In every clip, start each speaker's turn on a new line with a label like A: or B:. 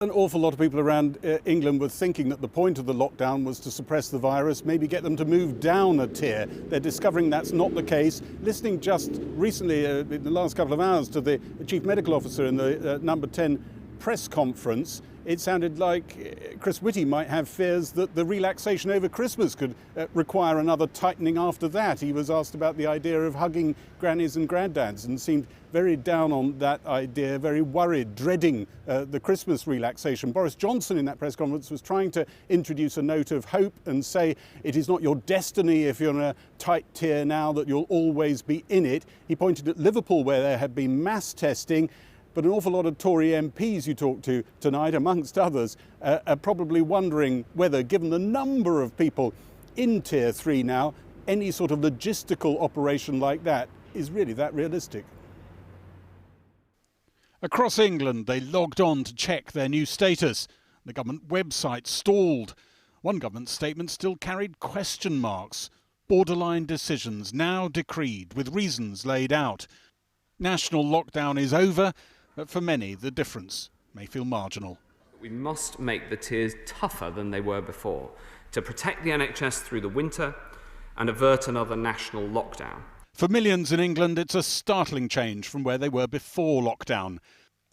A: An awful lot of people around England were thinking that the point of the lockdown was to suppress the virus, maybe get them to move down a tier. They're discovering that's not the case. Listening just recently, in the last couple of hours, to the Chief Medical Officer in the number 10 press conference, it sounded like Chris Whitty might have fears that the relaxation over Christmas could require another tightening after that. He was asked about the idea of hugging grannies and granddads and seemed very down on that idea, very worried, dreading the Christmas relaxation. Boris Johnson in that press conference was trying to introduce a note of hope and say it is not your destiny if you're in a tight tier now that you'll always be in it. He pointed at Liverpool where there had been mass testing. But an awful lot of Tory MPs you talked to tonight, amongst others, are probably wondering whether, given the number of people in Tier 3 now, any sort of logistical operation like that is really that realistic. Across England, they logged on to check their new status. The government website stalled. One government statement still carried question marks. Borderline decisions now decreed with reasons laid out. National lockdown is over. But for many, the difference may feel marginal.
B: We must make the tiers tougher than they were before to protect the NHS through the winter and avert another national lockdown.
A: For millions in England, it's a startling change from where they were before lockdown.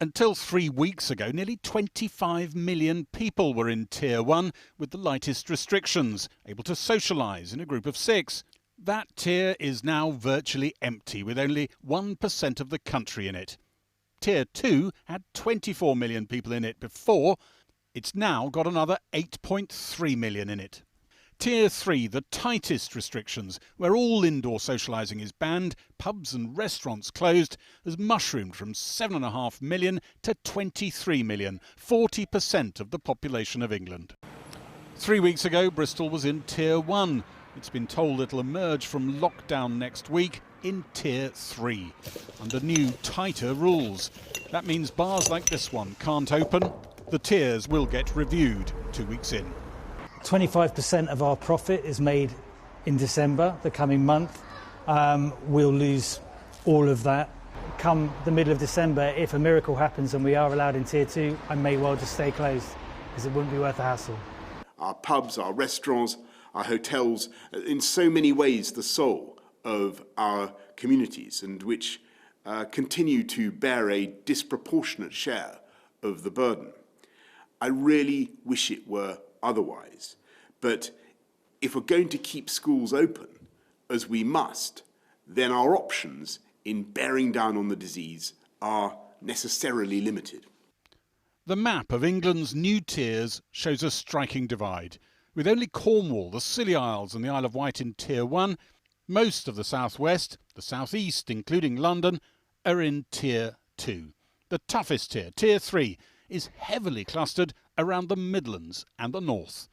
A: Until 3 weeks ago, nearly 25 million people were in Tier 1 with the lightest restrictions, able to socialise in a group of 6. That tier is now virtually empty, with only 1% of the country in it. Tier 2 had 24 million people in it before. It's now got another 8.3 million in it. Tier 3, the tightest restrictions, where all indoor socialising is banned, pubs and restaurants closed, has mushroomed from 7.5 million to 23 million, 40% of the population of England. 3 weeks ago, Bristol was in Tier 1. It's been told it'll emerge from lockdown next week in Tier 3, under new, tighter rules. That means bars like this one can't open. The tiers will get reviewed 2 weeks in.
C: 25% of our profit is made in December, the coming month. We'll lose all of that. Come the middle of December, if a miracle happens and we are allowed in Tier 2, I may well just stay closed, because it wouldn't be worth the hassle.
D: Our pubs, our restaurants, our hotels, in so many ways the soul of our communities, and which continue to bear a disproportionate share of the burden. I really wish it were otherwise, but if we're going to keep schools open, as we must, then our options in bearing down on the disease are necessarily limited.
A: The map of England's new tiers shows a striking divide. With only Cornwall, the Scilly Isles and the Isle of Wight in Tier 1, most of the southwest, the southeast, including London, are in Tier 2. The toughest tier, Tier 3, is heavily clustered around the Midlands and the north.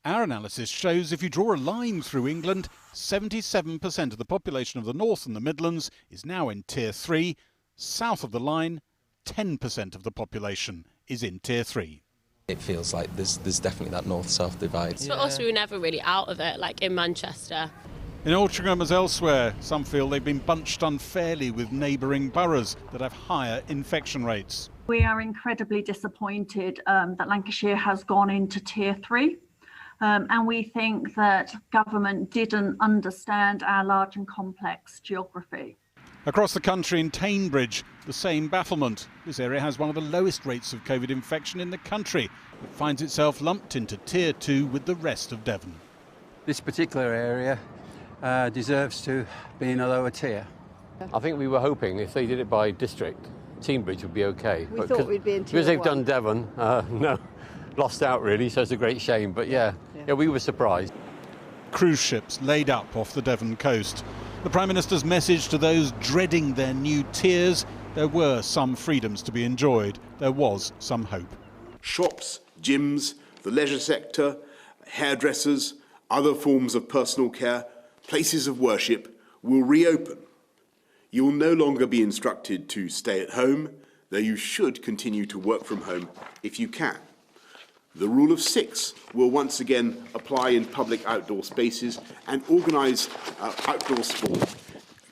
A: Our analysis shows if you draw a line through England, 77% of the population of the north and the Midlands is now in Tier 3. South of the line, 10% of the population is in Tier 3.
E: It feels like there's definitely that north-south divide.
F: For us, we were never really out of it, like in Manchester.
A: In Altrincham as elsewhere, some feel they've been bunched unfairly with neighbouring boroughs that have higher infection rates.
G: We are incredibly disappointed that Lancashire has gone into Tier 3. And we think that government didn't understand our large and complex geography.
A: Across the country in Tainbridge, the same bafflement. This area has one of the lowest rates of COVID infection in the country. It finds itself lumped into Tier 2 with the rest of Devon.
H: This particular area deserves to be in a lower tier.
I: I think we were hoping if they did it by district, Tainbridge would be okay.
J: We thought we'd be in Tier 1.
I: Because they've done Devon, no, lost out really, so it's a great shame. But yeah, we were surprised.
A: Cruise ships laid up off the Devon coast. The Prime Minister's message to those dreading their new tiers: there were some freedoms to be enjoyed. There was some hope.
D: Shops, gyms, the leisure sector, hairdressers, other forms of personal care, places of worship will reopen. You will no longer be instructed to stay at home, though you should continue to work from home if you can. The rule of 6 will once again apply in public outdoor spaces, and organised outdoor sport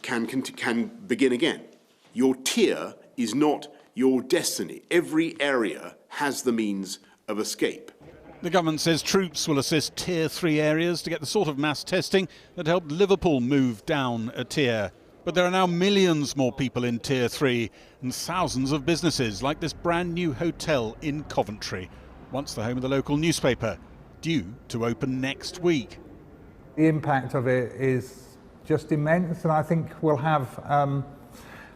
D: can begin again. Your tier is not your destiny. Every area has the means of escape.
A: The government says troops will assist Tier 3 areas to get the sort of mass testing that helped Liverpool move down a tier. But there are now millions more people in Tier 3 and thousands of businesses like this brand new hotel in Coventry, once the home of the local newspaper, due to open next week.
J: The impact of it is just immense, and I think will have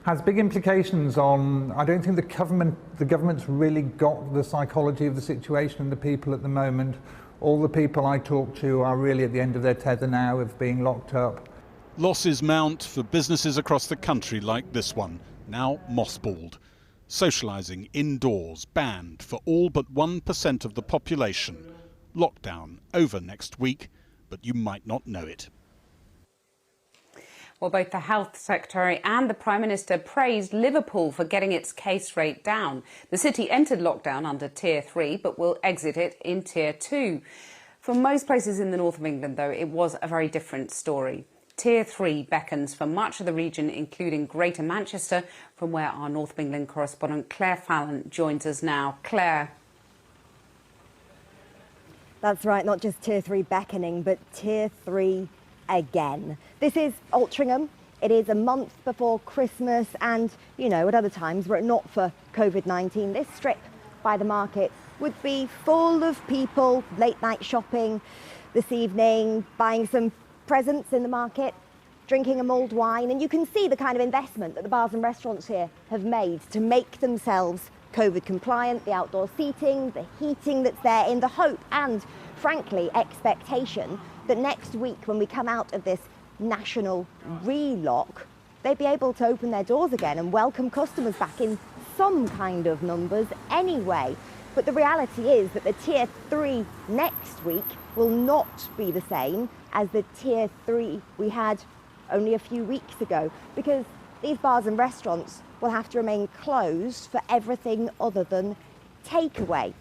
J: has big implications on. I don't think the government's really got the psychology of the situation and the people at the moment. All the people I talk to are really at the end of their tether now of being locked up.
A: Losses mount for businesses across the country like this one, now mothballed. Socialising indoors banned for all but 1% of the population. Lockdown over next week, but you might not know it.
K: Well, both the Health Secretary and the Prime Minister praised Liverpool for getting its case rate down. The city entered lockdown under Tier 3, but will exit it in Tier 2. For most places in the north of England, though, it was a very different story. Tier 3 beckons for much of the region, including Greater Manchester, from where our North of England correspondent Claire Fallon joins us now. Claire.
L: That's right, not just Tier 3 beckoning, but Tier 3 again. This is Altrincham. It is a month before Christmas, and, you know, at other times, were it not for COVID-19, this strip by the market would be full of people, late night shopping this evening, buying some presents in the market, drinking a mulled wine, and you can see the kind of investment that the bars and restaurants here have made to make themselves COVID compliant, the outdoor seating, the heating that's there, in the hope and, frankly, expectation that next week when we come out of this national relock, they'd be able to open their doors again and welcome customers back in some kind of numbers anyway. But the reality is that the Tier 3 next week will not be the same as the Tier 3 we had only a few weeks ago, because these bars and restaurants will have to remain closed for everything other than takeaway.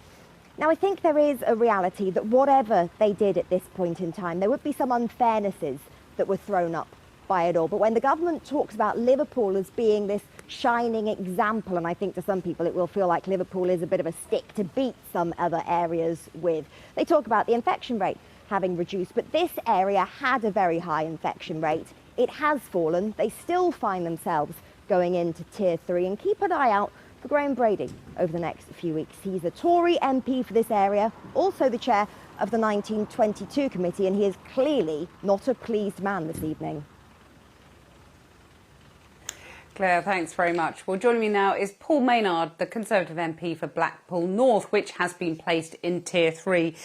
L: Now, I think there is a reality that whatever they did at this point in time, there would be some unfairnesses that were thrown up by it all. But when the government talks about Liverpool as being this shining example, and I think to some people it will feel like Liverpool is a bit of a stick to beat some other areas with, they talk about the infection rate having reduced, but this area had a very high infection rate. It has fallen. They still find themselves going into Tier 3, and keep an eye out for Graham Brady over the next few weeks. He's a Tory MP for this area, also the chair of the 1922 committee, and he is clearly not a pleased man this evening.
K: Claire, thanks very much. Well, joining me now is Paul Maynard, the Conservative MP for Blackpool North, which has been placed in Tier 3.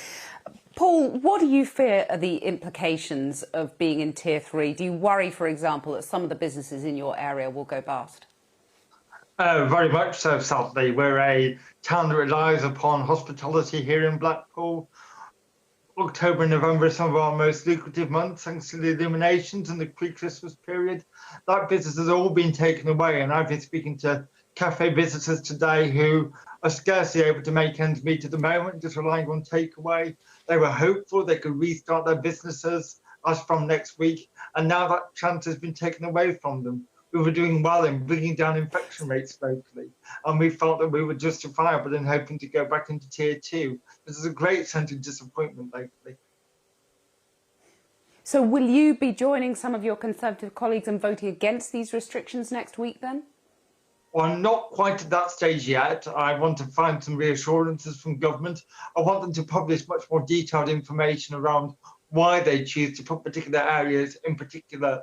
K: Paul, what do you fear are the implications of being in Tier 3? Do you worry, for example, that some of the businesses in your area will go bust?
M: Very much so, sadly. We're a town that relies upon hospitality here in Blackpool. October and November are some of our most lucrative months, thanks to the illuminations and the pre-Christmas period. That business has all been taken away, and I've been speaking to cafe visitors today who are scarcely able to make ends meet at the moment, just relying on takeaway. They were hopeful they could restart their businesses as from next week, and now that chance has been taken away from them. We were doing well in bringing down infection rates locally, and we felt that we were justifiable in hoping to go back into Tier 2. This is a great sense of disappointment locally.
K: So will you be joining some of your Conservative colleagues and voting against these restrictions next week then?
M: Well, not quite at that stage yet. I want to find some reassurances from government. I want them to publish much more detailed information around why they choose to put particular areas in particular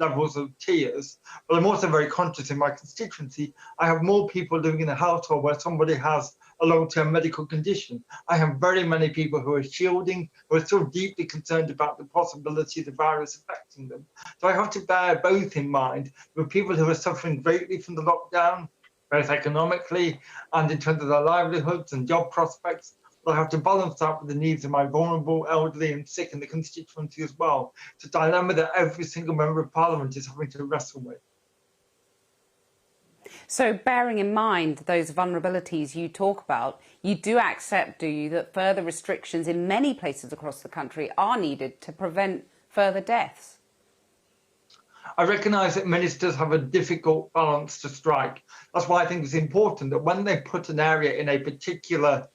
M: levels of tiers. But I'm also very conscious in my constituency, I have more people living in a household where somebody has a long-term medical condition. I have very many people who are shielding, who are still deeply concerned about the possibility of the virus affecting them. So I have to bear both in mind. There are people who are suffering greatly from the lockdown, both economically and in terms of their livelihoods and job prospects. I have to balance that with the needs of my vulnerable, elderly and sick in the constituency as well. It's a dilemma that every single member of Parliament is having to wrestle with.
K: So bearing in mind those vulnerabilities you talk about, you do accept, do you, that further restrictions in many places across the country are needed to prevent further deaths?
M: I recognise that ministers have a difficult balance to strike. That's why I think it's important that when they put an area in a particular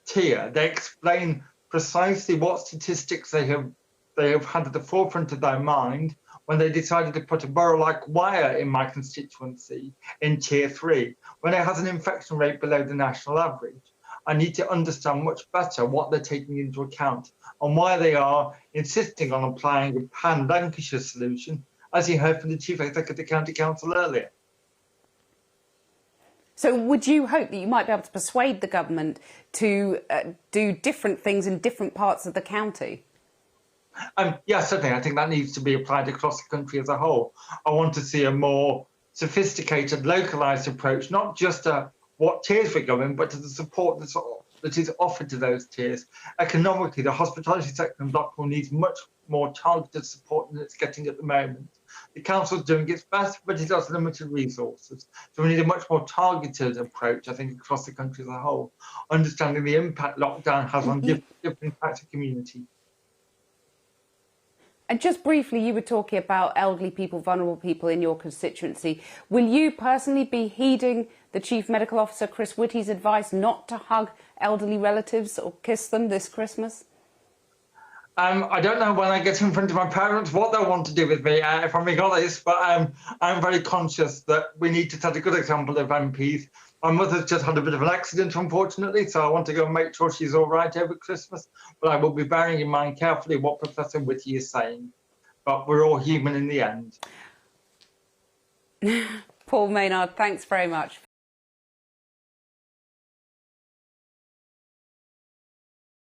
M: tier, they explain precisely what statistics they have had at the forefront of their mind when they decided to put a borough like Wyre in my constituency in tier 3, when it has an infection rate below the national average. I need to understand much better what they're taking into account and why they are insisting on applying a pan-Lancashire solution, as you heard from the Chief Executive of the County Council earlier.
K: So would you hope that you might be able to persuade the government to do different things in different parts of the county?
M: Yes, certainly. I think that needs to be applied across the country as a whole. I want to see a more sophisticated, localised approach, not just what tiers we're going, but to the support that is offered to those tiers. Economically, the hospitality sector in Blackpool needs much more targeted support than it's getting at the moment. The council's doing its best, but it has limited resources. So we need a much more targeted approach, I think, across the country as a whole, understanding the impact lockdown has on different types of community.
K: And just briefly, you were talking about elderly people, vulnerable people in your constituency. Will you personally be heeding the Chief Medical Officer, Chris Whitty's advice not to hug elderly relatives or kiss them this Christmas?
M: I don't know when I get in front of my parents what they'll want to do with me, if I'm being honest, but I'm very conscious that we need to set a good example of MPs. My mother's just had a bit of an accident, unfortunately, so I want to go and make sure she's all right over Christmas. But I will be bearing in mind carefully what Professor Whitty is saying. But we're all human in the end.
K: Paul Maynard, thanks very much.